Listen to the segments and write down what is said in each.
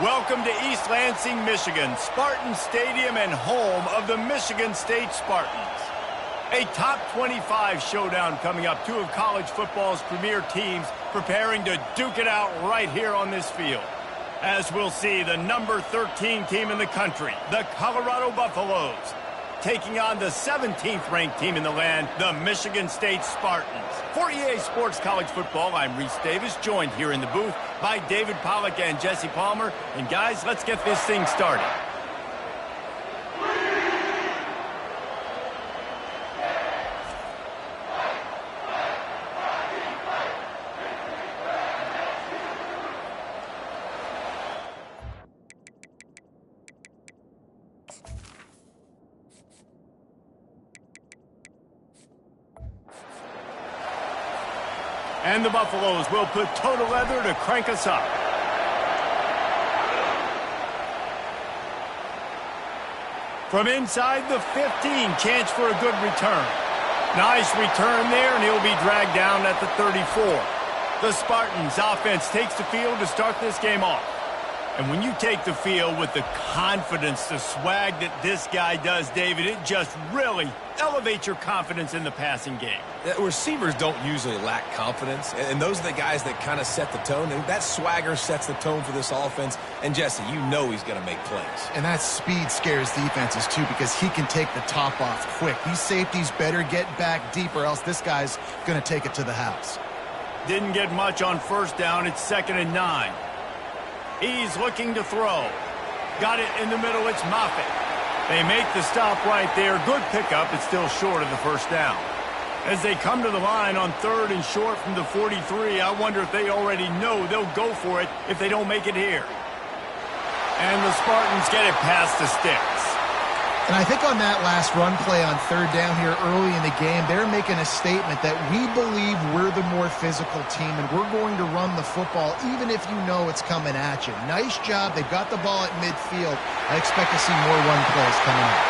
Welcome to East Lansing, Michigan, Spartan Stadium and home of the Michigan State Spartans. A top 25 showdown coming up. Two of college football's premier teams preparing to duke it out right here on this field. As we'll see, the number 13 team in the country, the Colorado Buffaloes, taking on the 17th ranked team in the land, the Michigan State Spartans. For EA Sports College Football, I'm Reese Davis, joined here in the booth by David Pollack and Jesse Palmer. And guys, let's get this thing started. And the Buffaloes will put total leather to crank us up. From inside the 15, chance for a good return. Nice return there, and he'll be dragged down at the 34. The Spartans offense takes the field to start this game off. And when you take the field with the confidence, the swag that this guy does, David, it just really elevates your confidence in the passing game. Receivers don't usually lack confidence, and those are the guys that kind of set the tone. And that swagger sets the tone for this offense. And, Jesse, you know he's going to make plays. And that speed scares defenses, too, because he can take the top off quick. These safeties better get back deep, or else this guy's going to take it to the house. Didn't get much on first down. It's 2nd and 9. He's looking to throw. Got it in the middle. It's Moffitt. They make the stop right there. Good pickup. It's still short of the first down. As they come to the line on 3rd and short from the 43, I wonder if they already know they'll go for it if they don't make it here. And the Spartans get it past the sticks. And I think on that last run play on 3rd down here early in the game, they're making a statement that we believe we're the more physical team and we're going to run the football even if you know it's coming at you. Nice job. They've got the ball at midfield. I expect to see more run plays coming up.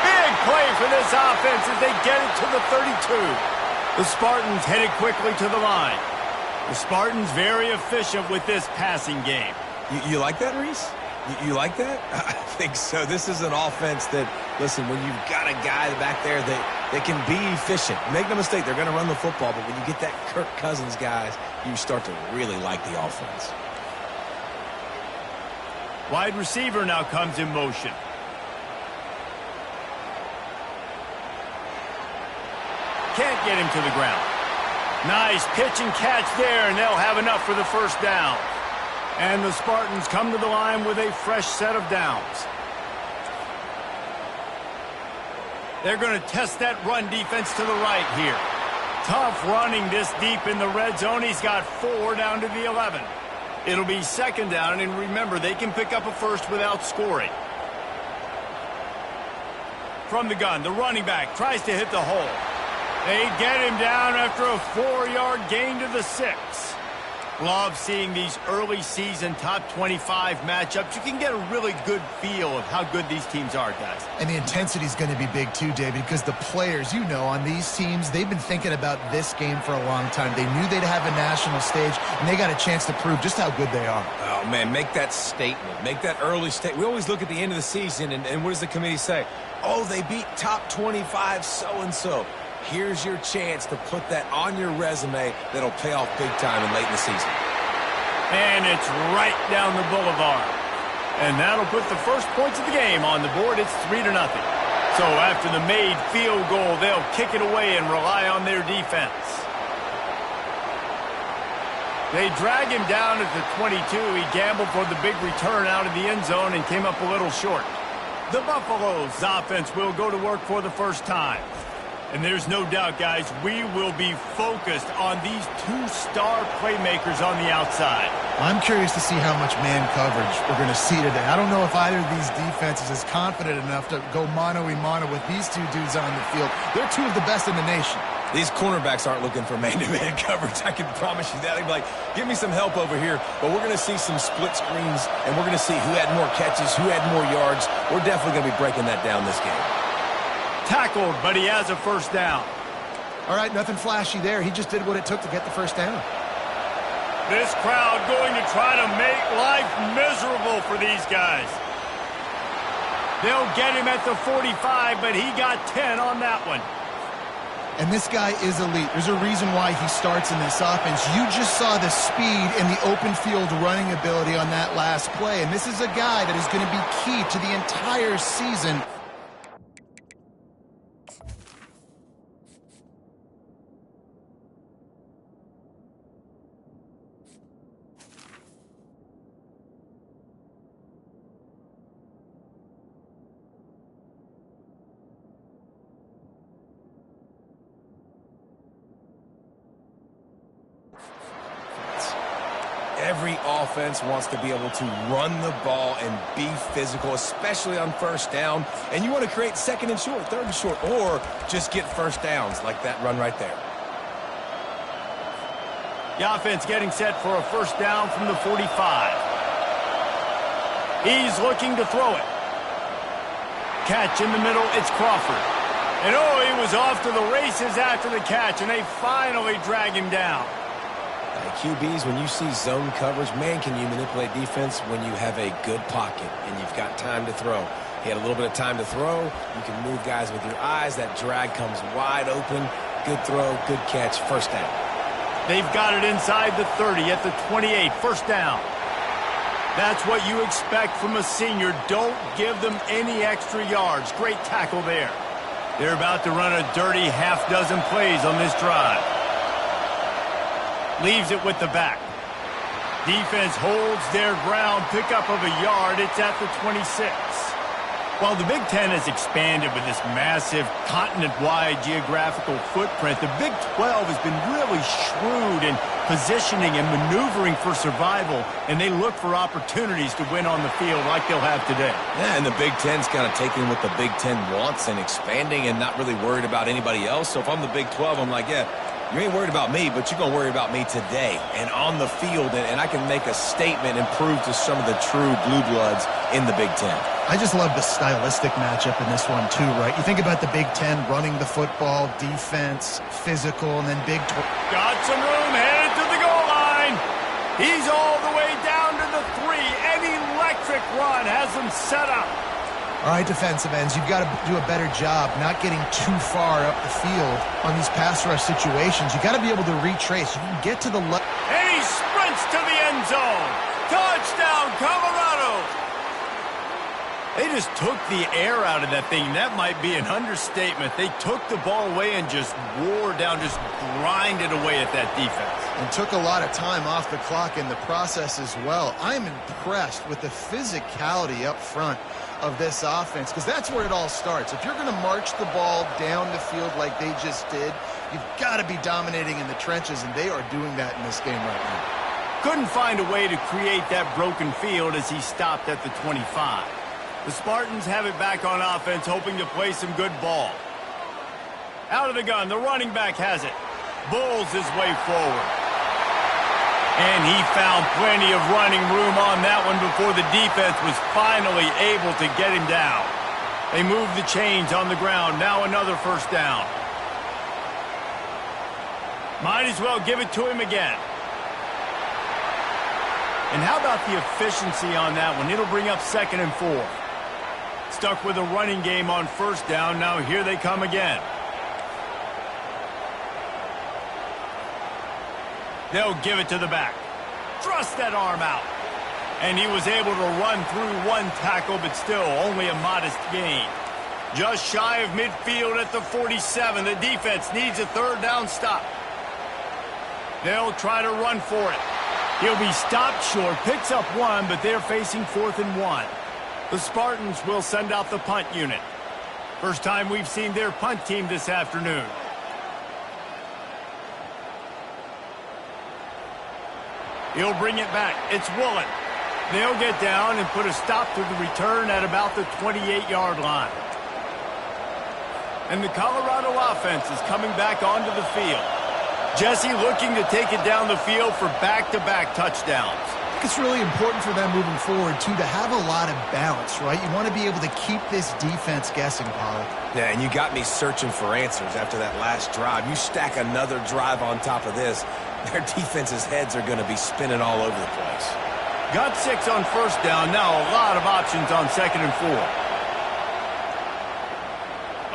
Big play for this offense as they get it to the 32. The Spartans headed quickly to the line. The Spartans very efficient with this passing game. You like that, Reese? You like that? I think so. This is an offense that, listen, when you've got a guy back there that can be efficient, make no mistake, they're going to run the football, but when you get that Kirk Cousins guys, you start to really like the offense. Wide receiver now comes in motion. Can't get him to the ground. Nice pitch and catch there, and they'll have enough for the first down. And the Spartans come to the line with a fresh set of downs. They're going to test that run defense to the right here. Tough running this deep in the red zone. He's got 4 down to the 11. It'll be 2nd down, and remember, they can pick up a first without scoring. From the gun, the running back tries to hit the hole. They get him down after a 4-yard gain to the 6. Love seeing these early season top 25 matchups. You can get a really good feel of how good these teams are, guys. And the intensity is going to be big too, David, because the players, you know, on these teams, they've been thinking about this game for a long time. They knew they'd have a national stage, and they got a chance to prove just how good they are. Oh, man, make that statement. Make that early statement. We always look at the end of the season, and what does the committee say? Oh, they beat top 25 so-and-so. Here's your chance to put that on your resume that'll pay off big time and late in the season. And it's right down the boulevard. And that'll put the first points of the game on the board. It's 3-0. So after the made field goal, they'll kick it away and rely on their defense. They drag him down at the 22. He gambled for the big return out of the end zone and came up a little short. The Buffaloes offense will go to work for the first time. And there's no doubt, guys, we will be focused on these 2-star playmakers on the outside. I'm curious to see how much man coverage we're going to see today. I don't know if either of these defenses is confident enough to go mano-a-mano with these two dudes on the field. They're two of the best in the nation. These cornerbacks aren't looking for man-to-man coverage. I can promise you that. They'd be like, give me some help over here. But we're going to see some split screens, and we're going to see who had more catches, who had more yards. We're definitely going to be breaking that down this game. Tackled, but he has a first down. All right, nothing flashy there. He just did what it took to get the first down. This crowd going to try to make life miserable for these guys. They'll get him at the 45, but he got 10 on that one. And this guy is elite. There's a reason why he starts in this offense. You just saw the speed and the open field running ability on that last play. And this is a guy that is going to be key to the entire season. Every offense wants to be able to run the ball and be physical, especially on first down. And you want to create second and short, third and short, or just get first downs like that run right there. The offense getting set for a first down from the 45. He's looking to throw it. Catch in the middle, it's Crawford. And oh, he was off to the races after the catch, and they finally drag him down. QBs, when you see zone coverage, man, can you manipulate defense when you have a good pocket and you've got time to throw. He had a little bit of time to throw. You can move guys with your eyes. That drag comes wide open. Good throw, good catch, first down. They've got it inside the 30 at the 28, first down. That's what you expect from a senior. Don't give them any extra yards. Great tackle there. They're about to run a dirty half-dozen plays on this drive. Leaves it with the back. Defense holds their ground, pickup of a yard. It's at the 26. While the Big Ten has expanded with this massive continent-wide geographical footprint, the Big 12 has been really shrewd in positioning and maneuvering for survival, and they look for opportunities to win on the field like they'll have today. Yeah, and the Big Ten's kind of taking what the Big Ten wants and expanding and not really worried about anybody else. So if I'm the Big 12, I'm like, yeah, you ain't worried about me, but you're going to worry about me today and on the field, and I can make a statement and prove to some of the true blue bloods in the Big Ten. I just love the stylistic matchup in this one, too, right? You think about the Big Ten running the football, defense, physical, and then Big 12. Got some room, headed to the goal line. He's all the way down to the 3. An electric run has him set up. All right, defensive ends, you've got to do a better job not getting too far up the field on these pass rush situations. You've got to be able to retrace. You can get to the left. And he sprints to the end zone. Touchdown, Colorado. They just took the air out of that thing. That might be an understatement. They took the ball away and just wore down, just grinded away at that defense. And took a lot of time off the clock in the process as well. I'm impressed with the physicality up front of this offense, because that's where it all starts. If you're going to march the ball down the field like they just did, you've got to be dominating in the trenches, and they are doing that in this game right now. Couldn't find a way to create that broken field as he stopped at the 25. The Spartans have it back on offense, hoping to play some good ball. Out of the gun, the running back has it. Bulls his way forward. And he found plenty of running room on that one before the defense was finally able to get him down. They move the chains on the ground. Now another first down. Might as well give it to him again. And how about the efficiency on that one? It'll bring up 2nd and 4. Stuck with a running game on first down. Now here they come again. They'll give it to the back. Thrust that arm out. And he was able to run through one tackle, but still only a modest gain. Just shy of midfield at the 47. The defense needs a third down stop. They'll try to run for it. He'll be stopped short, picks up 1, but they're facing 4th and 1. The Spartans will send out the punt unit. First time we've seen their punt team this afternoon. He'll bring it back. It's Woolen. They'll get down and put a stop to the return at about the 28-yard line. And the Colorado offense is coming back onto the field. Jesse looking to take it down the field for back-to-back touchdowns. I think it's really important for them moving forward, too, to have a lot of balance, right? You want to be able to keep this defense guessing, Pollock. Yeah, and you got me searching for answers after that last drive. You stack another drive on top of this, their defense's heads are going to be spinning all over the place. Got 6 on first down. Now a lot of options on 2nd and 4.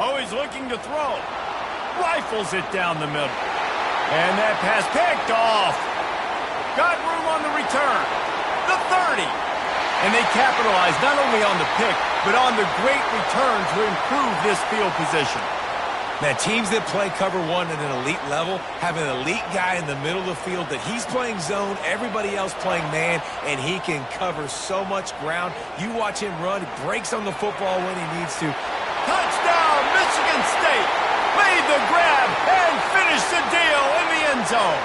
Oh, he's looking to throw. Rifles it down the middle. And that pass picked off. Got room on the return. The 30. And they capitalized not only on the pick, but on the great return to improve this field position. Man, teams that play cover 1 at an elite level have an elite guy in the middle of the field that he's playing zone, everybody else playing man, and he can cover so much ground. You watch him run, he breaks on the football when he needs to. Touchdown, Michigan State! Made the grab and finished the deal in the end zone.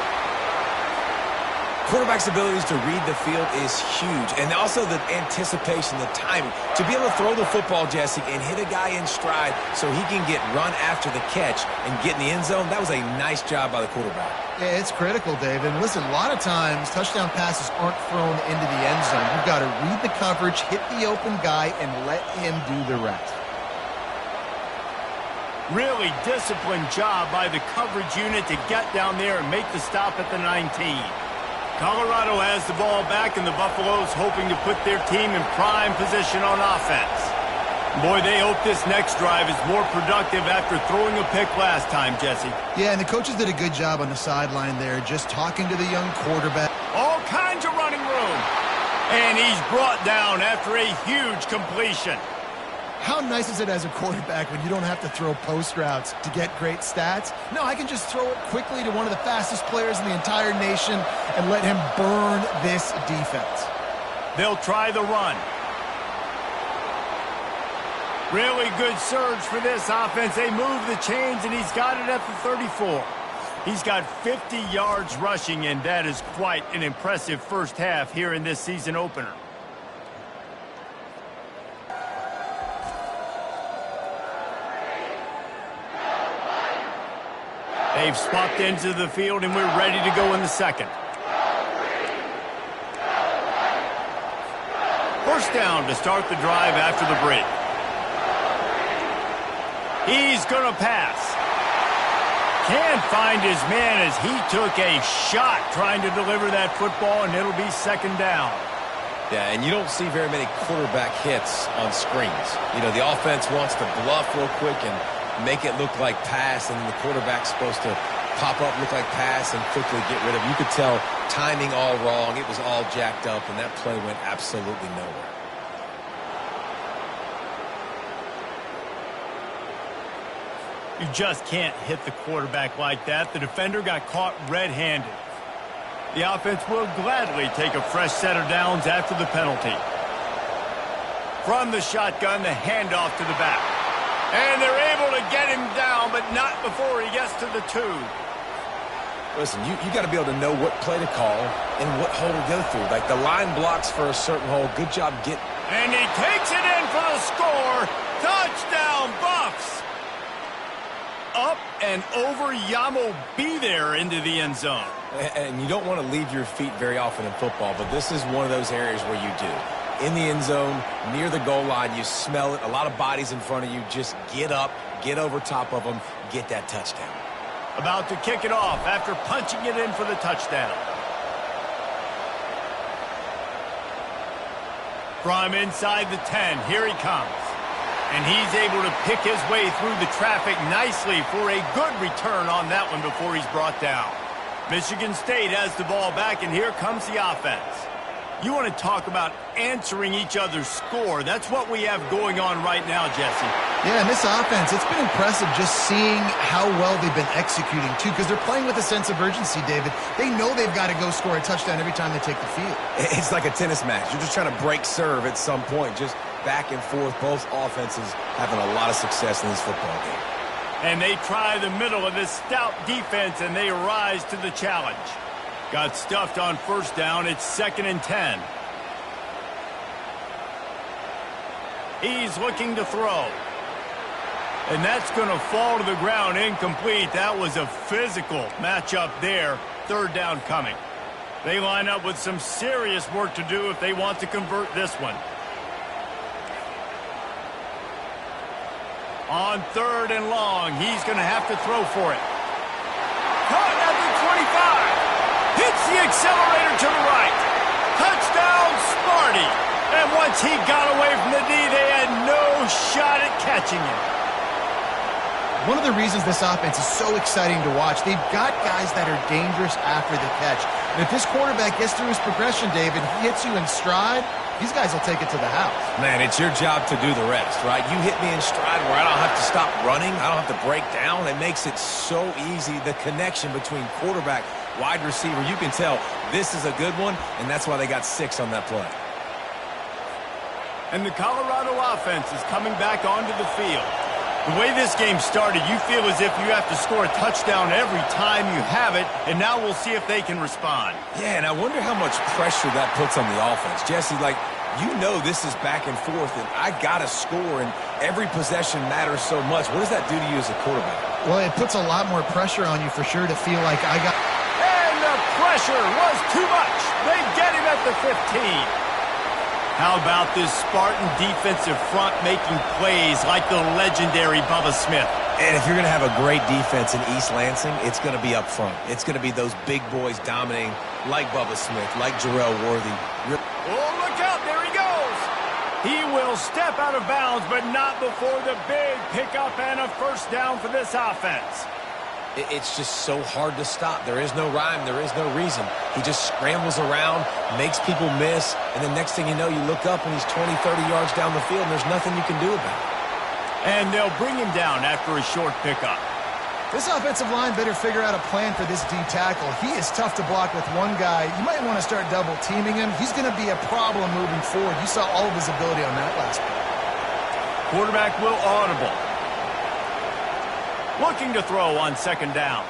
Quarterback's abilities to read the field is huge, and also the anticipation, the timing. To be able to throw the football, Jesse, and hit a guy in stride so he can get run after the catch and get in the end zone, that was a nice job by the quarterback. Yeah, it's critical, David. And listen, a lot of times touchdown passes aren't thrown into the end zone. You've got to read the coverage, hit the open guy, and let him do the rest. Really disciplined job by the coverage unit to get down there and make the stop at the 19. Colorado has the ball back, and the Buffaloes hoping to put their team in prime position on offense. Boy, they hope this next drive is more productive after throwing a pick last time, Jesse. Yeah, and the coaches did a good job on the sideline there, just talking to the young quarterback. All kinds of running room. And he's brought down after a huge completion. How nice is it as a quarterback when you don't have to throw post routes to get great stats? No, I can just throw it quickly to one of the fastest players in the entire nation and let him burn this defense. They'll try the run. Really good surge for this offense. They move the chains, and he's got it at the 34. He's got 50 yards rushing, and that is quite an impressive first half here in this season opener. They've swapped into the field, and we're ready to go in the second. First down to start the drive after the break. He's going to pass. Can't find his man as he took a shot trying to deliver that football, and it'll be second down. Yeah, and you don't see very many quarterback hits on screens. You know, the offense wants to bluff real quick and make it look like pass, and the quarterback's supposed to pop up, look like pass, and quickly get rid of it. You could tell timing all wrong. It was all jacked up, and that play went absolutely nowhere. You just can't hit the quarterback like that. The defender got caught red-handed. The offense will gladly take a fresh set of downs after the penalty. From the shotgun, the handoff to the back. And they're able to get him down, but not before he gets to the 2. Listen, you got to be able to know what play to call and what hole to go through. Like the line blocks for a certain hole. Good job getting. And he takes it in for the score. Touchdown, Buffs. Up and over Yamo be there into the end zone. And you don't want to leave your feet very often in football, but this is one of those areas where you do. In the end zone, near the goal line, you smell it. A lot of bodies in front of you. Just get up, get over top of them, get that touchdown. About to kick it off after punching it in for the touchdown. From inside the 10, here he comes. And he's able to pick his way through the traffic nicely for a good return on that one before he's brought down. Michigan State has the ball back, and here comes the offense. You want to talk about answering each other's score. That's what we have going on right now, Jesse. Yeah, and this offense, it's been impressive just seeing how well they've been executing, too, because they're playing with a sense of urgency, David. They know they've got to go score a touchdown every time they take the field. It's like a tennis match. You're just trying to break serve at some point, just back and forth. Both offenses having a lot of success in this football game. And they try the middle of this stout defense, and they rise to the challenge. Got stuffed on first down. It's 2nd and 10. He's looking to throw. And that's going to fall to the ground incomplete. That was a physical matchup there. Third down coming. They line up with some serious work to do if they want to convert this one. On 3rd and long, he's going to have to throw for it. Caught at the 25. hits the accelerator to the right. Touchdown, Sparty. And once he got away from the D, they had no shot at catching him. One of the reasons this offense is so exciting to watch, they've got guys that are dangerous after the catch. And if this quarterback gets through his progression, David, he hits you in stride, these guys will take it to the house. Man, it's your job to do the rest, right? You hit me in stride where I don't have to stop running. I don't have to break down. It makes it so easy, the connection between quarterback, wide receiver. You can tell this is a good one, and that's why they got 6 on that play. And the Colorado offense is coming back onto the field. The way this game started, you feel as if you have to score a touchdown every time you have it, and now we'll see if they can respond. Yeah, and I wonder how much pressure that puts on the offense. Jesse, like, you know this is back and forth, and I got to score, and every possession matters so much. What does that do to you as a quarterback? Well, it puts a lot more pressure on you for sure to feel like I got... And the pressure was too much. They get him at the 15. How about this Spartan defensive front making plays like the legendary Bubba Smith? And if you're going to have a great defense in East Lansing, it's going to be up front. It's going to be those big boys dominating like Bubba Smith, like Jarrell Worthy. Oh, look out. There he goes. He will step out of bounds, but not before the big pickup and a first down for this offense. It's just so hard to stop. There is no rhyme. There is no reason. He just scrambles around, makes people miss, and the next thing you know, you look up and he's 20, 30 yards down the field, and there's nothing you can do about it. And they'll bring him down after a short pickup. This offensive line better figure out a plan for this D tackle. He is tough to block with one guy. You might want to start double teaming him. He's going to be a problem moving forward. You saw all of his ability on that last play. Quarterback will audible. Looking to throw on second down.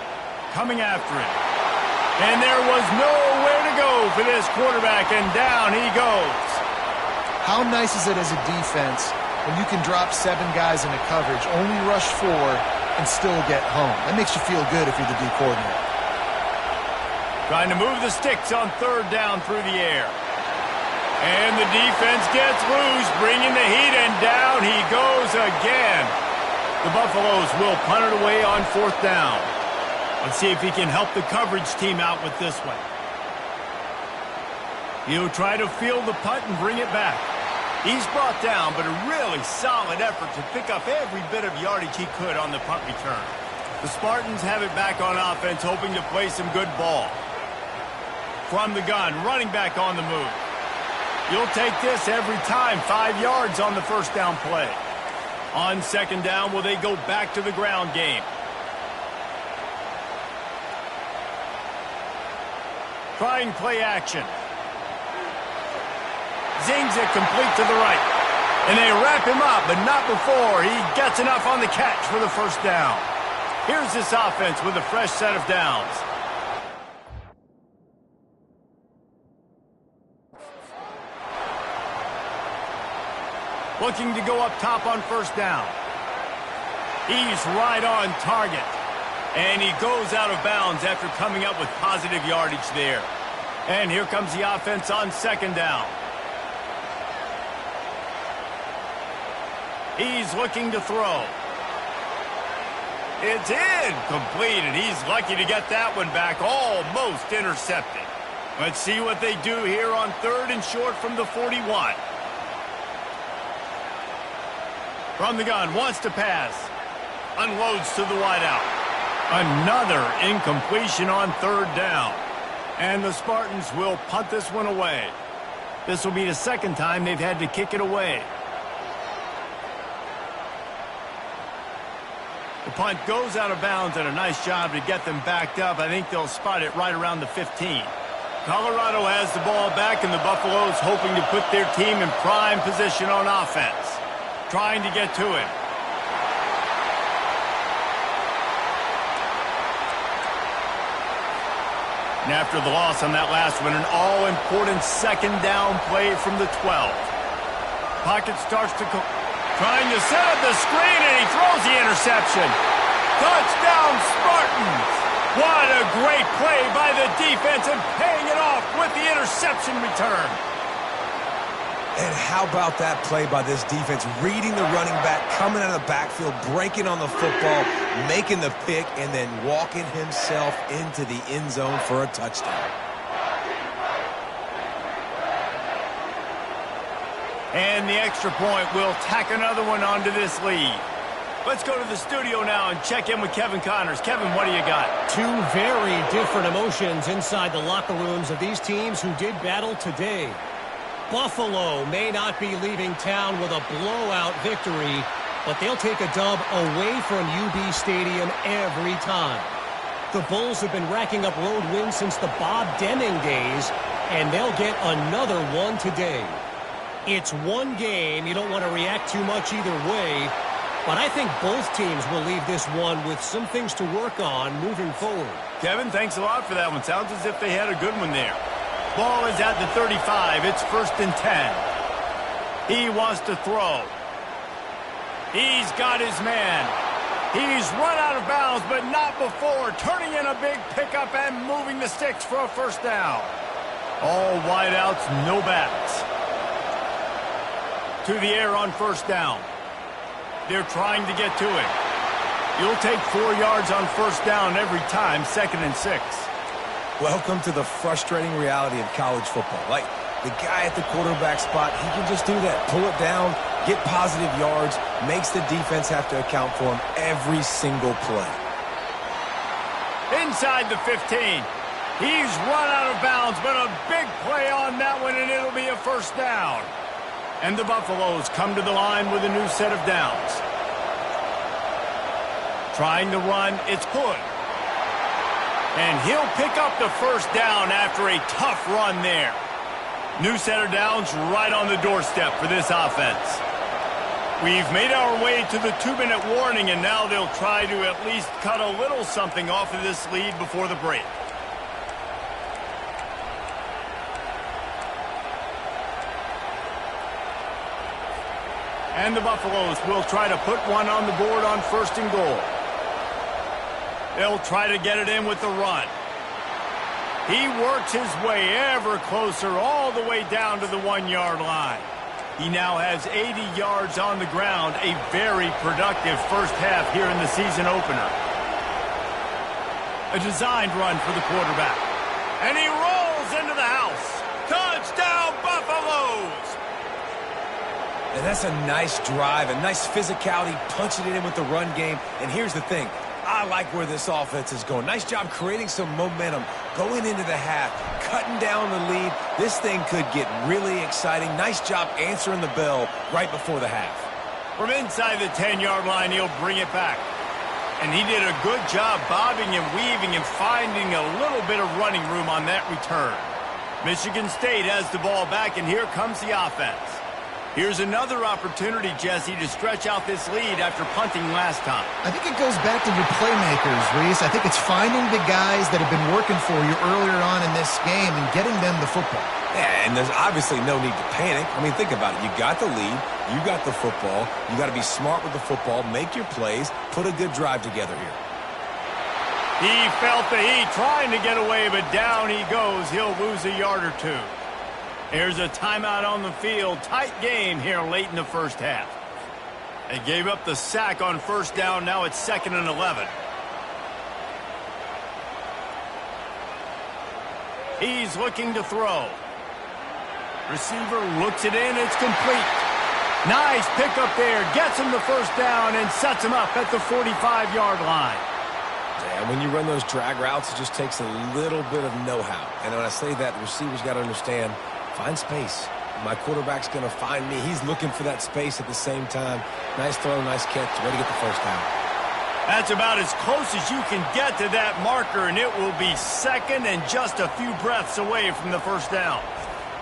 Coming after him. And there was nowhere to go for this quarterback, and down he goes. How nice is it as a defense when you can drop 7 guys in a coverage, only rush 4, and still get home? That makes you feel good if you're the D coordinator. Trying to move the sticks on third down through the air. And the defense gets loose, bringing the heat, and down he goes again. The Buffaloes will punt it away on fourth down. Let's see if he can help the coverage team out with this one. He'll try to field the punt and bring it back. He's brought down, but a really solid effort to pick up every bit of yardage he could on the punt return. The Spartans have it back on offense, hoping to play some good ball. From the gun, running back on the move. You'll take this every time. 5 yards on the first down play. On second down, will they go back to the ground game? Trying play action. Zings it complete to the right. And they wrap him up, but not before he gets enough on the catch for the first down. Here's this offense with a fresh set of downs. Looking to go up top on first down. He's right on target. And he goes out of bounds after coming up with positive yardage there. And here comes the offense on second down. He's looking to throw. It's incomplete, and he's lucky to get that one back, almost intercepted. Let's see what they do here on third and short from the 41. From the gun, wants to pass. Unloads to the wideout. Another incompletion on third down. And the Spartans will punt this one away. This will be the second time they've had to kick it away. The punt goes out of bounds, and a nice job to get them backed up. I think they'll spot it right around the 15. Colorado has the ball back, and the Buffaloes hoping to put their team in prime position on offense. Trying to get to him. And after the loss on that last one, an all-important second down play from the 12. Pocket starts to go. Trying to set up the screen, and he throws the interception. Touchdown, Spartans! What a great play by the defense, and paying it off with the interception return. And how about that play by this defense? Reading the running back, coming out of the backfield, breaking on the football, making the pick, and then walking himself into the end zone for a touchdown. And the extra point will tack another one onto this lead. Let's go to the studio now and check in with Kevin Connors. Kevin, what do you got? Two very different emotions inside the locker rooms of these teams who did battle today. Buffalo may not be leaving town with a blowout victory, but they'll take a dub away from UB Stadium every time. The Bulls have been racking up road wins since the Bob Deming days, and they'll get another one today. It's one game. You don't want to react too much either way, but I think both teams will leave this one with some things to work on moving forward. Kevin, thanks a lot for that one. Sounds as if they had a good one there. Ball is at the 35. It's 1st and 10. He wants to throw. He's got his man. He's run out of bounds, but not before. Turning in a big pickup and moving the sticks for a first down. All wideouts, no backs. To the air on first down. They're trying to get to it. You'll take 4 yards on first down every time, 2nd and 6. Welcome to the frustrating reality of college football. Like, the guy at the quarterback spot, he can just do that. Pull it down, get positive yards, makes the defense have to account for him every single play. Inside the 15. He's run out of bounds, but a big play on that one, and it'll be a first down. And the Buffaloes come to the line with a new set of downs. Trying to run, it's good. And he'll pick up the first down after a tough run there. New set of downs right on the doorstep for this offense. We've made our way to the 2-minute warning, and now they'll try to at least cut a little something off of this lead before the break. And the Buffaloes will try to put one on the board on 1st and goal. They'll try to get it in with the run. He works his way ever closer all the way down to the 1-yard line. He now has 80 yards on the ground, a very productive first half here in the season opener. A designed run for the quarterback. And he rolls into the house. Touchdown, Buffaloes! And that's a nice drive, a nice physicality, punching it in with the run game. And here's the thing. I like where this offense is going. Nice job creating some momentum, going into the half, cutting down the lead. This thing could get really exciting. Nice job answering the bell right before the half. From inside the 10-yard line, he'll bring it back. And he did a good job bobbing and weaving and finding a little bit of running room on that return. Michigan State has the ball back, and here comes the offense. Here's another opportunity, Jesse, to stretch out this lead after punting last time. I think it goes back to your playmakers, Reese. I think it's finding the guys that have been working for you earlier on in this game and getting them the football. Yeah, and there's obviously no need to panic. I mean, think about it. You got the lead. You got the football. You got to be smart with the football, make your plays, put a good drive together here. He felt the heat trying to get away, but down he goes. He'll lose a yard or two. Here's a timeout on the field. Tight game here late in the first half. They gave up the sack on first down. Now it's 2nd and 11. He's looking to throw. Receiver looks it in. It's complete. Nice pickup there. Gets him the first down and sets him up at the 45-yard line. Yeah, when you run those drag routes, it just takes a little bit of know-how. And when I say that, the receiver's got to understand, find space. My quarterback's going to find me. He's looking for that space at the same time. Nice throw, nice catch. Way to get the first down. That's about as close as you can get to that marker, and it will be 2nd and just a few breaths away from the first down.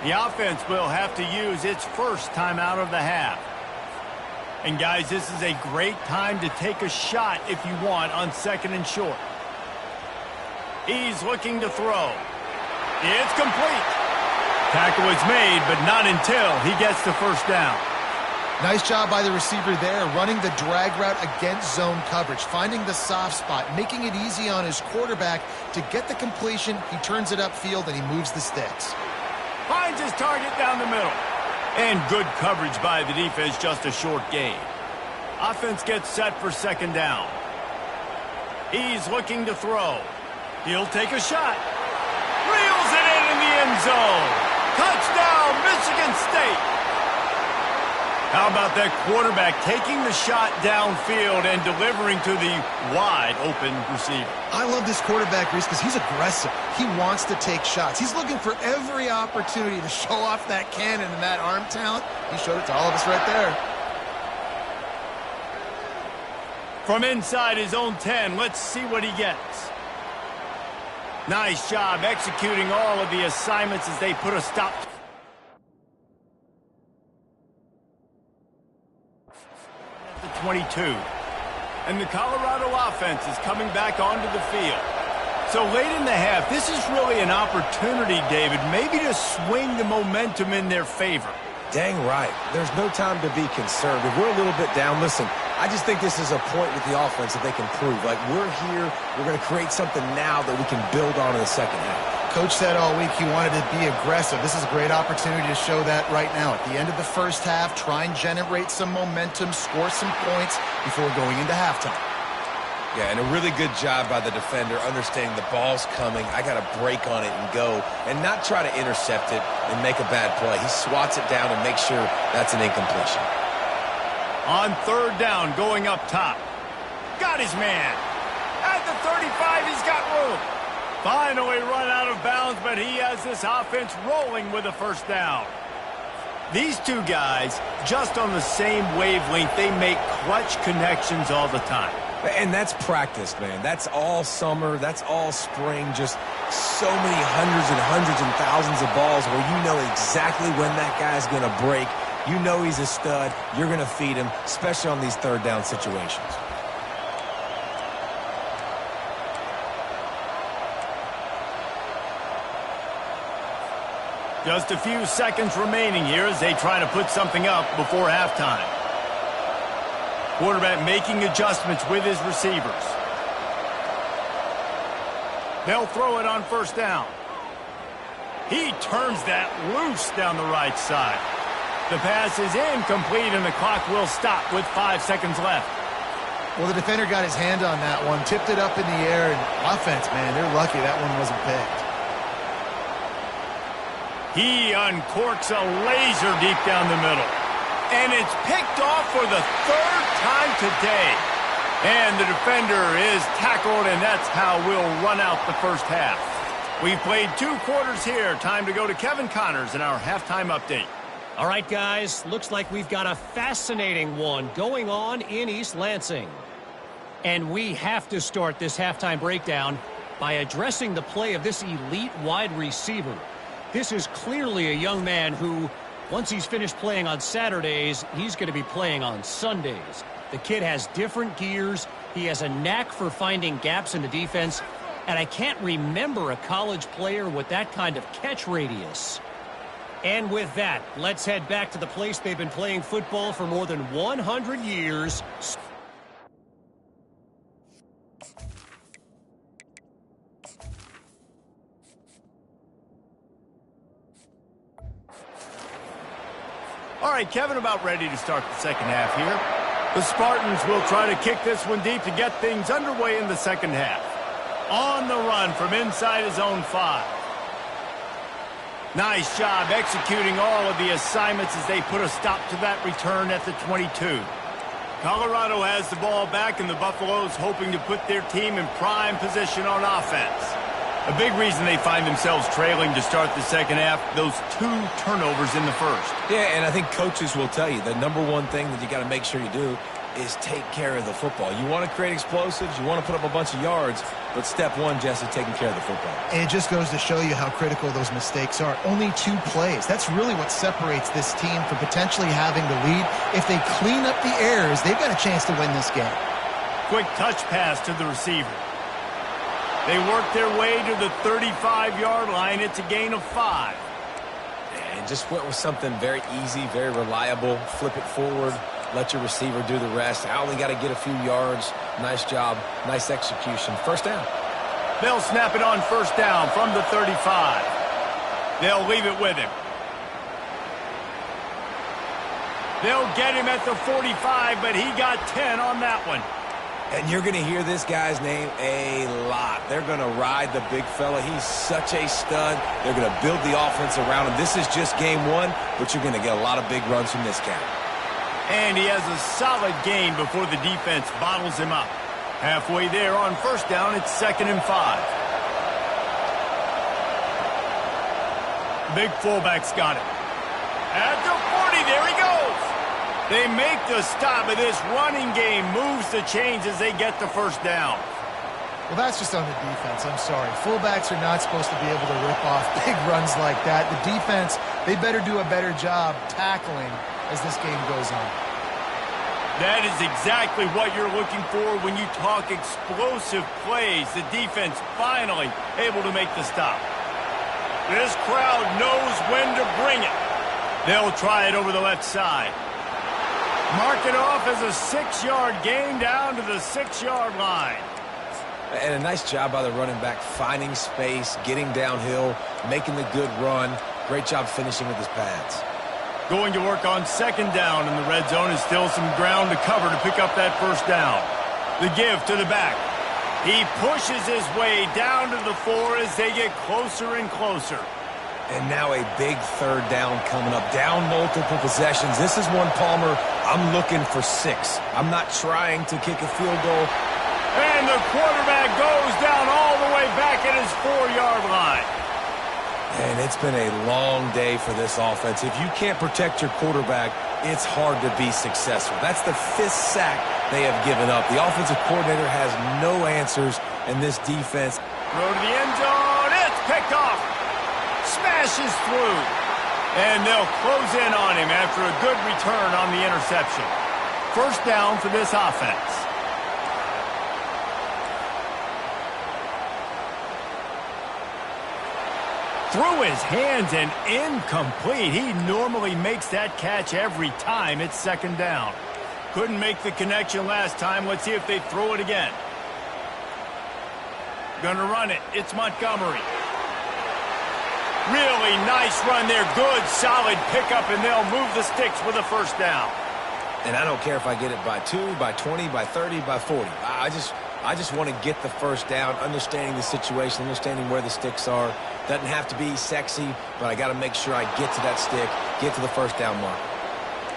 The offense will have to use its first timeout of the half. And, guys, this is a great time to take a shot if you want on 2nd and short. He's looking to throw. It's complete. Tackle is made, but not until he gets the first down. Nice job by the receiver there, running the drag route against zone coverage, finding the soft spot, making it easy on his quarterback to get the completion. He turns it upfield, and he moves the sticks. Finds his target down the middle. And good coverage by the defense, just a short gain. Offense gets set for 2nd down. He's looking to throw. He'll take a shot. Reels it in the end zone. Touchdown, Michigan State. How about that quarterback taking the shot downfield and delivering to the wide-open receiver? I love this quarterback, Reese, because he's aggressive. He wants to take shots. He's looking for every opportunity to show off that cannon and that arm talent. He showed it to all of us right there. From inside his own 10, let's see what he gets. Nice job executing all of the assignments as they put a stop to 22. And the Colorado offense is coming back onto the field. So late in the half, this is really an opportunity, David, maybe to swing the momentum in their favor. Dang right. There's no time to be conservative. We're a little bit down. Listen, I just think this is a point with the offense that they can prove. Like, we're here, we're going to create something now that we can build on in the second half. Coach said all week he wanted to be aggressive. This is a great opportunity to show that right now. At the end of the first half, try and generate some momentum, score some points before going into halftime. Yeah, and a really good job by the defender understanding the ball's coming. I got to break on it and go and not try to intercept it and make a bad play. He swats it down and makes sure that's an incompletion. On third down, going up top. Got his man. At the 35, he's got room. Finally run out of bounds, but he has this offense rolling with a first down. These two guys, just on the same wavelength, they make clutch connections all the time. And that's practice, man. That's all summer. That's all spring. Just so many hundreds and thousands of balls where you know exactly when that guy's going to break. You know he's a stud. You're going to feed him, especially on these third down situations. Just a few seconds remaining here as they try to put something up before halftime. Quarterback making adjustments with his receivers. They'll throw it on first down. He turns that loose down the right side. The pass is incomplete and the clock will stop with 5 seconds left. Well, the defender got his hand on that one, tipped it up in the air, and offense, man, they're lucky that one wasn't picked. He uncorks a laser deep down the middle. And it's picked off for the third time today. And the defender is tackled, and that's how we'll run out the first half. We've played 2 quarters here. Time to go to Kevin Connors in our halftime update. All right, guys, looks like we've got a fascinating one going on in East Lansing. And we have to start this halftime breakdown by addressing the play of this elite wide receiver. This is clearly a young man who, once he's finished playing on Saturdays, he's going to be playing on Sundays. The kid has different gears. He has a knack for finding gaps in the defense. And I can't remember a college player with that kind of catch radius. And with that, let's head back to the place they've been playing football for more than 100 years. All right, Kevin, about ready to start the second half here. The Spartans will try to kick this one deep to get things underway in the second half. On the run from inside his own 5. Nice job executing all of the assignments as they put a stop to that return at the 22. Colorado has the ball back, and the Buffaloes hoping to put their team in prime position on offense. A big reason they find themselves trailing to start the second half, those 2 turnovers in the first. Yeah, and I think coaches will tell you the number one thing that you got to make sure you do is take care of the football. You want to create explosives, you want to put up a bunch of yards, but step one, Jesse, taking care of the football. And it just goes to show you how critical those mistakes are. Only 2 plays. That's really what separates this team from potentially having the lead. If they clean up the errors, they've got a chance to win this game. Quick touch pass to the receiver. They work their way to the 35-yard line. It's a gain of 5. And just went with something very easy, very reliable. Flip it forward. Let your receiver do the rest. I only got to get a few yards. Nice job. Nice execution. First down. They'll snap it on first down from the 35. They'll leave it with him. They'll get him at the 45, but he got 10 on that one. And you're going to hear this guy's name a lot. They're going to ride the big fella. He's such a stud. They're going to build the offense around him. This is just game 1, but you're going to get a lot of big runs from this guy. And he has a solid gain before the defense bottles him up. Halfway there on first down, it's 2nd and 5. Big fullback's got it. At the 40, there he goes. They make the stop, but this running game moves the chains as they get the first down. Well, that's just on the defense. I'm sorry. Fullbacks are not supposed to be able to rip off big runs like that. The defense, they better do a better job tackling as this game goes on. That is exactly what you're looking for when you talk explosive plays. The defense finally able to make the stop. This crowd knows when to bring it. They'll try it over the left side. Mark it off as a 6-yard gain down to the 6-yard line. And a nice job by the running back, finding space, getting downhill, making the good run. Great job finishing with his pads. Going to work on 2nd down in the red zone is still some ground to cover to pick up that first down. The give to the back. He pushes his way down to the 4 as they get closer and closer. And now a big 3rd down coming up. Down multiple possessions. This is one, Palmer, I'm looking for 6. I'm not trying to kick a field goal. And the quarterback goes down all the way back at his 4-yard line. And it's been a long day for this offense. If you can't protect your quarterback, it's hard to be successful. That's the 5th sack they have given up. The offensive coordinator has no answers, and this defense. Throw to the end zone. It's picked off. Smashes through. And they'll close in on him after a good return on the interception. First down for this offense. Through his hands and incomplete. He normally makes that catch every time. It's 2nd down. Couldn't make the connection last time. Let's see if they throw it again. Gonna run it. It's Montgomery. Really nice run there. Good, solid pickup, and they'll move the sticks with a first down. And I don't care if I get it by 2, by 20, by 30, by 40. I just want to get the first down, understanding the situation, understanding where the sticks are. Doesn't have to be sexy, but I got to make sure I get to that stick, get to the first down mark.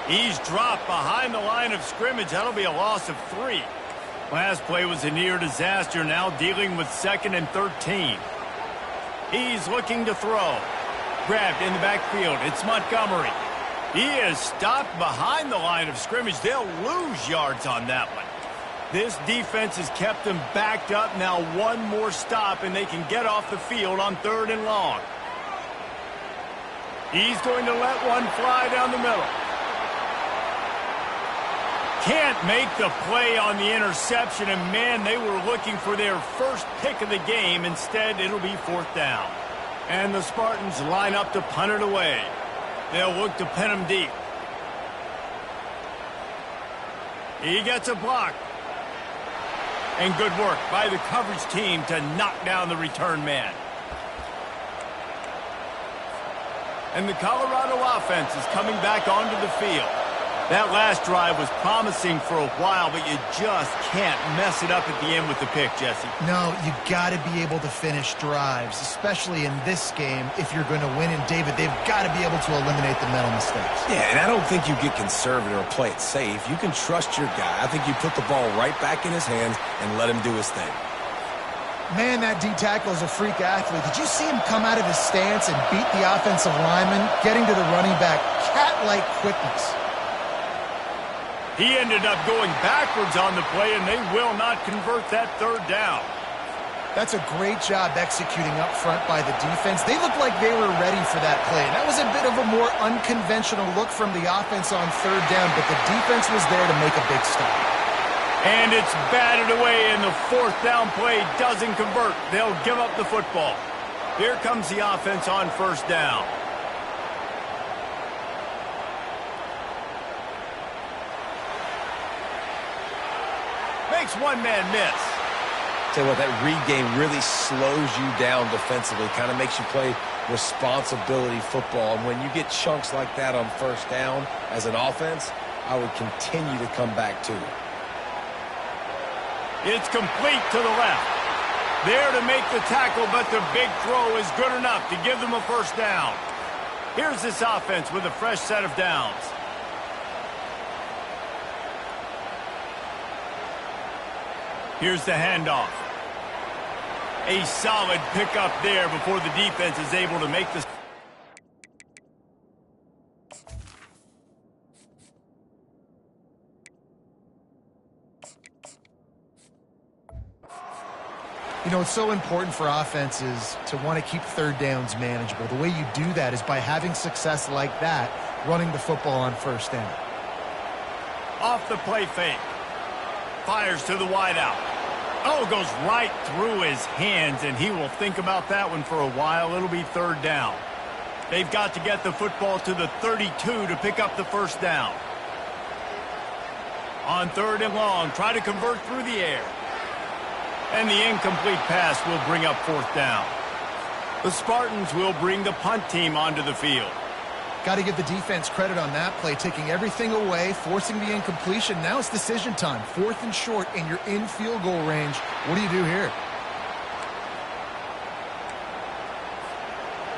He's dropped behind the line of scrimmage. That'll be a loss of 3. Last play was a near disaster, now dealing with 2nd and 13. He's looking to throw. Grabbed in the backfield. It's Montgomery. He is stopped behind the line of scrimmage. They'll lose yards on that one. This defense has kept them backed up. Now one more stop, and they can get off the field on 3rd and long. He's going to let one fly down the middle. Can't make the play on the interception, and man, they were looking for their first pick of the game. Instead, it'll be 4th down. And the Spartans line up to punt it away. They'll look to pin him deep. He gets a block. And good work by the coverage team to knock down the return man. And the Colorado offense is coming back onto the field. That last drive was promising for a while, but you just can't mess it up at the end with the pick, Jesse. No, you got to be able to finish drives, especially in this game. If you're going to win, and David, they've got to be able to eliminate the mental mistakes. Yeah, and I don't think you get conservative or play it safe. You can trust your guy. I think you put the ball right back in his hands and let him do his thing. Man, that D-tackle is a freak athlete. Did you see him come out of his stance and beat the offensive lineman, getting to the running back? Cat-like quickness. He ended up going backwards on the play, and they will not convert that 3rd down. That's a great job executing up front by the defense. They looked like they were ready for that play. That was a bit of a more unconventional look from the offense on 3rd down, but the defense was there to make a big stop. And it's batted away, and the 4th down play doesn't convert. They'll give up the football. Here comes the offense on 1st down. Makes one man miss. Tell you what, that read game really slows you down defensively, kind of makes you play responsibility football. And when you get chunks like that on 1st down as an offense, I would continue to come back to it. It's complete to the left. There to make the tackle, but the big throw is good enough to give them a 1st down. Here's this offense with a fresh set of downs. Here's the handoff. A solid pickup there before the defense is able to make the... You know, it's so important for offenses to want to keep third downs manageable. The way you do that is by having success like that, running the football on first down. Off the play fake. Fires to the wideout. Oh, goes right through his hands, and he will think about that one for a while. It'll be third down. They've got to get the football to the 32 to pick up the first down. On third and long, try to convert through the air. And the incomplete pass will bring up fourth down. The Spartans will bring the punt team onto the field. Got to give the defense credit on that play, taking everything away, forcing the incompletion. Now it's decision time. Fourth and short, and you're in field goal range. What do you do here?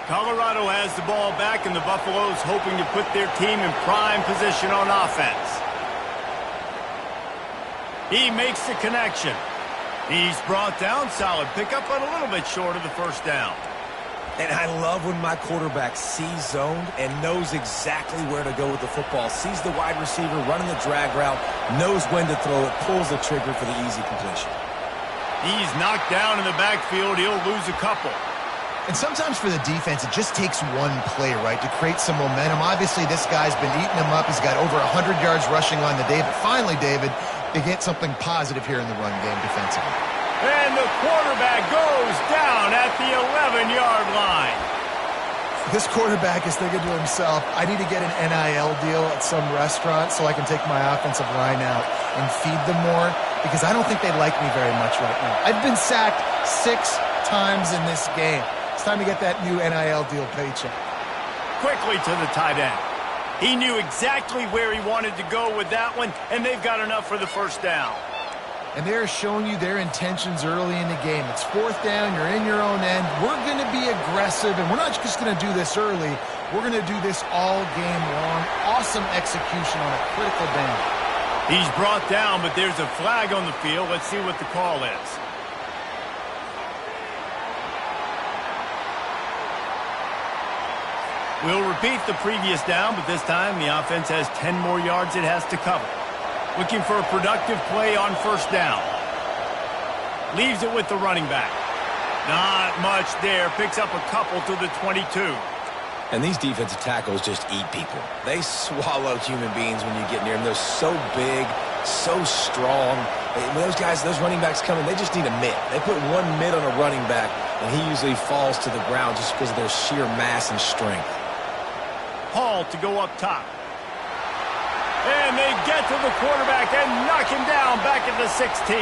Colorado has the ball back, and the Buffaloes hoping to put their team in prime position on offense. He makes the connection. He's brought down, solid pickup, but a little bit short of the first down. And I love when my quarterback sees zoned and knows exactly where to go with the football. Sees the wide receiver running the drag route, knows when to throw it, pulls the trigger for the easy completion. He's knocked down in the backfield. He'll lose a couple. And sometimes for the defense, it just takes one play, right, to create some momentum. Obviously, this guy's been eating them up. He's got over 100 yards rushing on the day. But finally, David, they get something positive here in the run game defensively. And the quarterback goes down at the 11-yard line. This quarterback is thinking to himself, I need to get an NIL deal at some restaurant so I can take my offensive line out and feed them more, because I don't think they like me very much right now. I've been sacked 6 times in this game. It's time to get that new NIL deal paycheck. Quickly to the tight end. He knew exactly where he wanted to go with that one, and they've got enough for the first down. And they're showing you their intentions early in the game. It's fourth down, you're in your own end. We're going to be aggressive, and we're not just going to do this early. We're going to do this all game long. Awesome execution on a critical down. He's brought down, but there's a flag on the field. Let's see what the call is. We'll repeat the previous down, but this time the offense has 10 more yards it has to cover. Looking for a productive play on first down. Leaves it with the running back. Not much there. Picks up a couple to the 22. And these defensive tackles just eat people. They swallow human beings when you get near them. They're so big, so strong. When those guys, those running backs come in, they just need a mitt. They put one mitt on a running back, and he usually falls to the ground just because of their sheer mass and strength. Hall to go up top. And they get to the quarterback and knock him down back at the 16.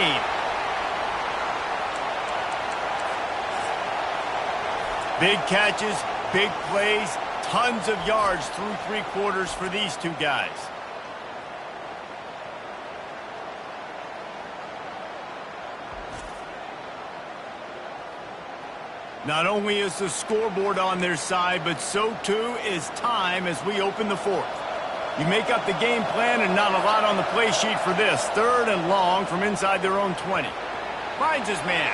Big catches, big plays, tons of yards through 3 quarters for these two guys. Not only is the scoreboard on their side, but so too is time as we open the fourth. You make up the game plan and not a lot on the play sheet for this. Third and long from inside their own 20. Finds his man.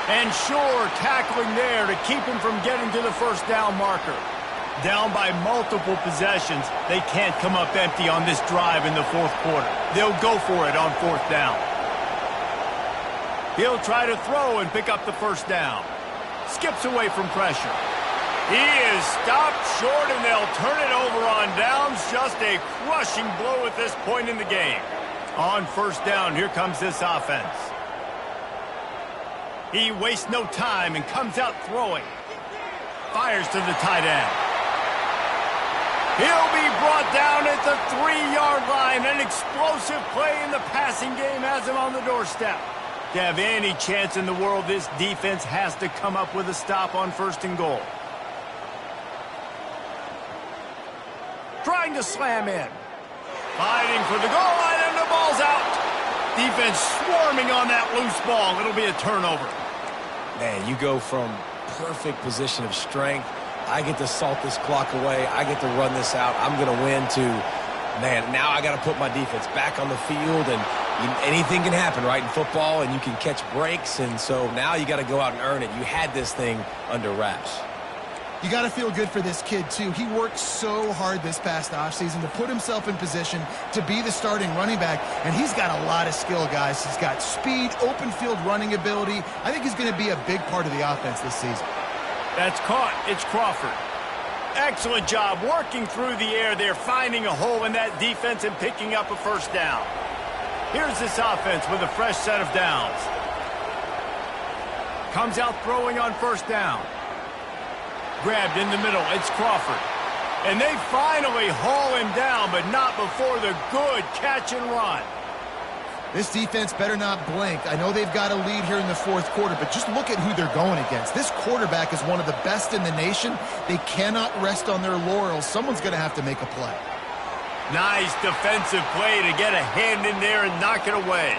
And Shore tackling there to keep him from getting to the first down marker. Down by multiple possessions, they can't come up empty on this drive in the fourth quarter. They'll go for it on fourth down. He'll try to throw and pick up the first down. Skips away from pressure. He is stopped short, and they'll turn it over on downs. Just a crushing blow at this point in the game. On first down, here comes this offense. He wastes no time and comes out throwing. Fires to the tight end. He'll be brought down at the 3-yard line. An explosive play in the passing game has him on the doorstep. To have any chance in the world, this defense has to come up with a stop on first and goal. Trying to slam in. Fighting for the goal line, and the ball's out. Defense swarming on that loose ball. It'll be a turnover. Man, you go from perfect position of strength. I get to salt this clock away. I get to run this out. I'm going to win to, man, now I got to put my defense back on the field and Anything can happen, right, in football, and you can catch breaks, and so now you got to go out and earn it. You had this thing under wraps. You got to feel good for this kid, too. He worked so hard this past offseason to put himself in position to be the starting running back, and he's got a lot of skill, guys. He's got speed, open field running ability. I think he's going to be a big part of the offense this season. That's caught. It's Crawford. Excellent job working through the air there, finding a hole in that defense and picking up a first down. Here's this offense with a fresh set of downs. Comes out throwing on first down. Grabbed in the middle. It's Crawford. And they finally haul him down, but not before the good catch and run. This defense better not blink. I know they've got a lead here in the fourth quarter, but just look at who they're going against. This quarterback is one of the best in the nation. They cannot rest on their laurels. Someone's going to have to make a play. Nice defensive play to get a hand in there and knock it away.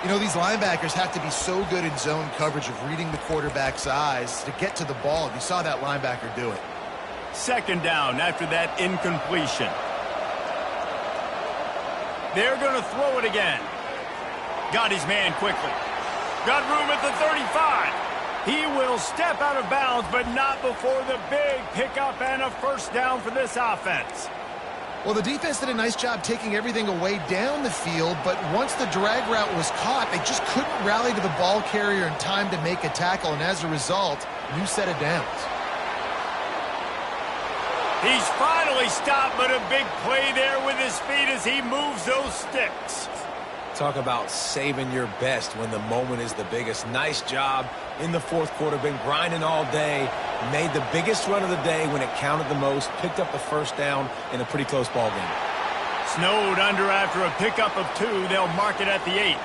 You know, these linebackers have to be so good in zone coverage of reading the quarterback's eyes to get to the ball. You saw that linebacker do it. Second down after that incompletion. They're going to throw it again. Got his man quickly. Got room at the 35. He will step out of bounds, but not before the big pickup and a first down for this offense. Well, the defense did a nice job taking everything away down the field, but once the drag route was caught, they just couldn't rally to the ball carrier in time to make a tackle, and as a result, new set of downs. He's finally stopped, but a big play there with his feet as he moves those sticks. Talk about saving your best when the moment is the biggest. Nice job in the fourth quarter. Been grinding all day. Made the biggest run of the day when it counted the most. Picked up the first down in a pretty close ball game. Snowed under after a pickup of 2. They'll mark it at the 8.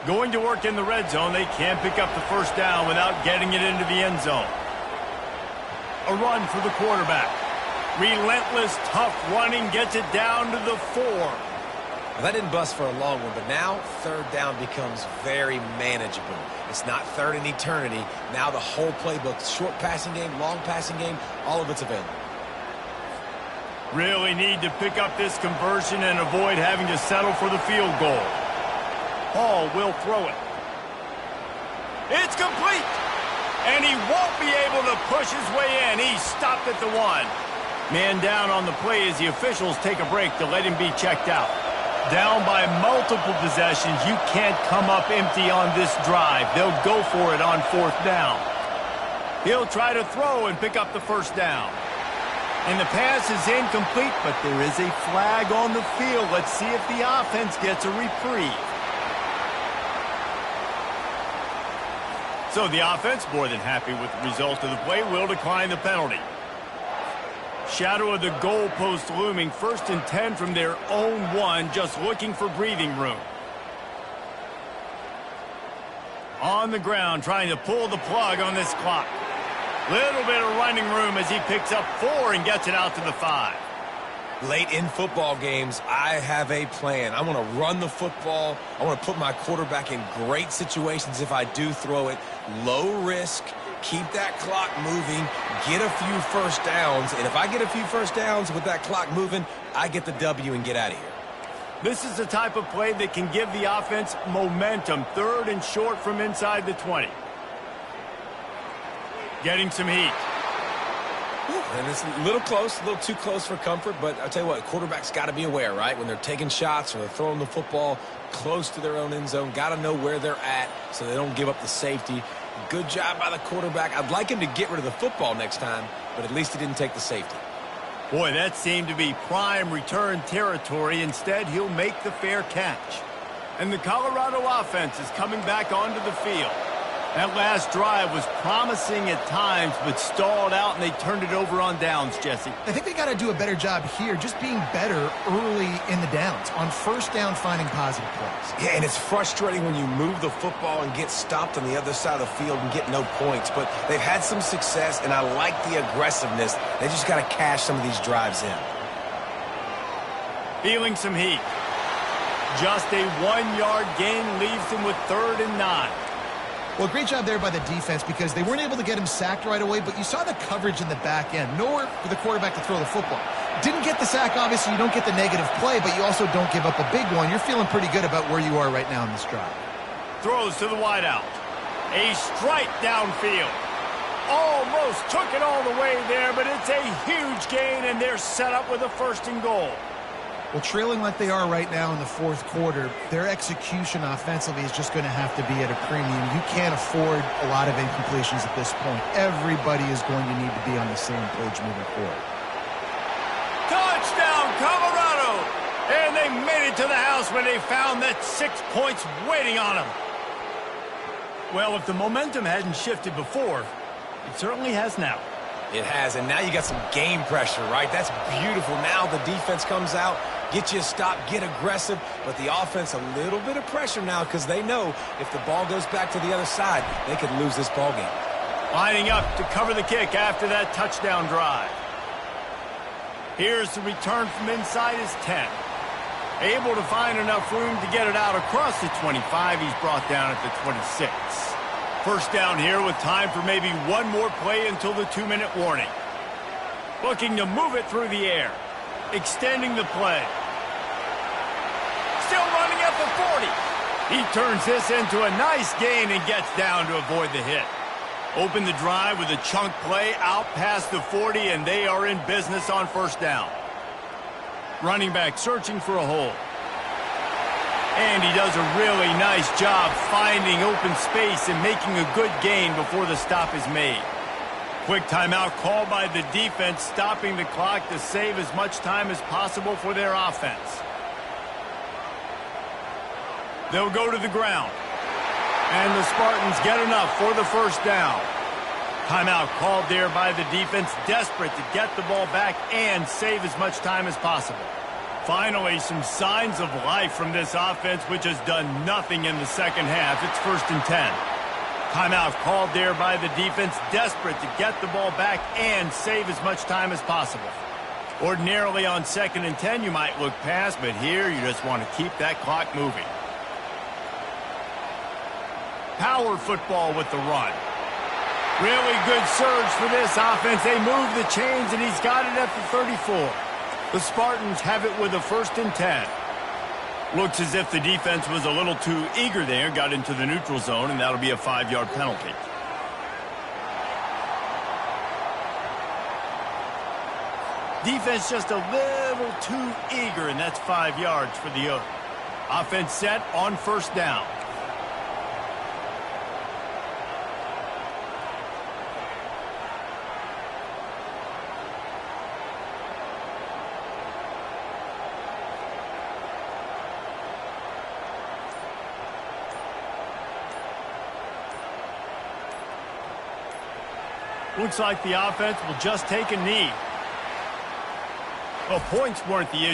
Going to work in the red zone. They can't pick up the first down without getting it into the end zone. A run for the quarterback. Relentless, tough running gets it down to the 4. Well, that didn't bust for a long one, but now third down becomes very manageable. It's not third in eternity. Now the whole playbook, short passing game, long passing game, all of it's available. Really need to pick up this conversion and avoid having to settle for the field goal. Hall will throw it. It's complete. And he won't be able to push his way in. He stopped at the 1. Man down on the play as the officials take a break to let him be checked out. Down by multiple possessions, you can't come up empty on this drive. They'll go for it on fourth down. He'll try to throw and pick up the first down. And the pass is incomplete, but there is a flag on the field. Let's see if the offense gets a reprieve. So the offense, more than happy with the result of the play, will decline the penalty. Shadow of the goalpost looming. 1st and 10 from their own 1, just looking for breathing room. On the ground, trying to pull the plug on this clock. Little bit of running room as he picks up 4 and gets it out to the 5. Late in football games, I have a plan. I want to run the football. I want to put my quarterback in great situations if I do throw it. Low risk, keep that clock moving, get a few first downs. And if I get a few first downs with that clock moving, I get the W and get out of here. This is the type of play that can give the offense momentum. 3rd and short from inside the 20. Getting some heat. And it's a little close, a little too close for comfort, but I'll tell you what, quarterbacks got to be aware, right? When they're taking shots or they're throwing the football close to their own end zone, got to know where they're at so they don't give up the safety. Good job by the quarterback. I'd like him to get rid of the football next time, but at least he didn't take the safety. Boy, that seemed to be prime return territory. Instead, he'll make the fair catch. And the Colorado offense is coming back onto the field. That last drive was promising at times, but stalled out, and they turned it over on downs, Jesse. I think they got to do a better job here, just being better early in the downs. On first down, finding positive plays. Yeah, and it's frustrating when you move the football and get stopped on the other side of the field and get no points. But they've had some success, and I like the aggressiveness. They just got to cash some of these drives in. Feeling some heat. Just a 1-yard gain leaves him with 3rd and 9. Well, great job there by the defense because they weren't able to get him sacked right away, but you saw the coverage in the back end. Nowhere for the quarterback to throw the football. Didn't get the sack, obviously. You don't get the negative play, but you also don't give up a big one. You're feeling pretty good about where you are right now in this drive. Throws to the wideout. A strike downfield. Almost took it all the way there, but it's a huge gain, and they're set up with a 1st and goal. Well, trailing like they are right now in the 4th quarter, their execution offensively is just going to have to be at a premium. You can't afford a lot of incompletions at this point. Everybody is going to need to be on the same page moving forward. Touchdown, Colorado! And they made it to the house when they found that 6 points waiting on them. Well, if the momentum hadn't shifted before, it certainly has now. It has, and now you got some game pressure, right? That's beautiful. Now the defense comes out, get you a stop, get aggressive, but the offense a little bit of pressure now because they know if the ball goes back to the other side, they could lose this ball game. Lining up to cover the kick after that touchdown drive. Here's the return from inside his 10. Able to find enough room to get it out across the 25. He's brought down at the 26. 1st down here with time for maybe one more play until the 2-minute warning. Looking to move it through the air. Extending the play. Still running at the 40. He turns this into a nice gain and gets down to avoid the hit. Open the drive with a chunk play out past the 40, and they are in business on 1st down. Running back searching for a hole. And he does a really nice job finding open space and making a good gain before the stop is made. Quick timeout called by the defense, stopping the clock to save as much time as possible for their offense. They'll go to the ground. And the Spartans get enough for the 1st down. Timeout called there by the defense, desperate to get the ball back and save as much time as possible. Finally, some signs of life from this offense, which has done nothing in the 2nd half. It's 1st and 10. Timeout called there by the defense, desperate to get the ball back and save as much time as possible. Ordinarily on 2nd and 10, you might look past, but here you just want to keep that clock moving. Power football with the run. Really good surge for this offense. They move the chains, and he's got it at the 34. The Spartans have it with a 1st and 10. Looks as if the defense was a little too eager there, got into the neutral zone, and that'll be a 5-yard penalty. Defense just a little too eager, and that's 5 yards for the Oak. Offense set on 1st down. Looks like the offense will just take a knee. Well, points weren't the issue.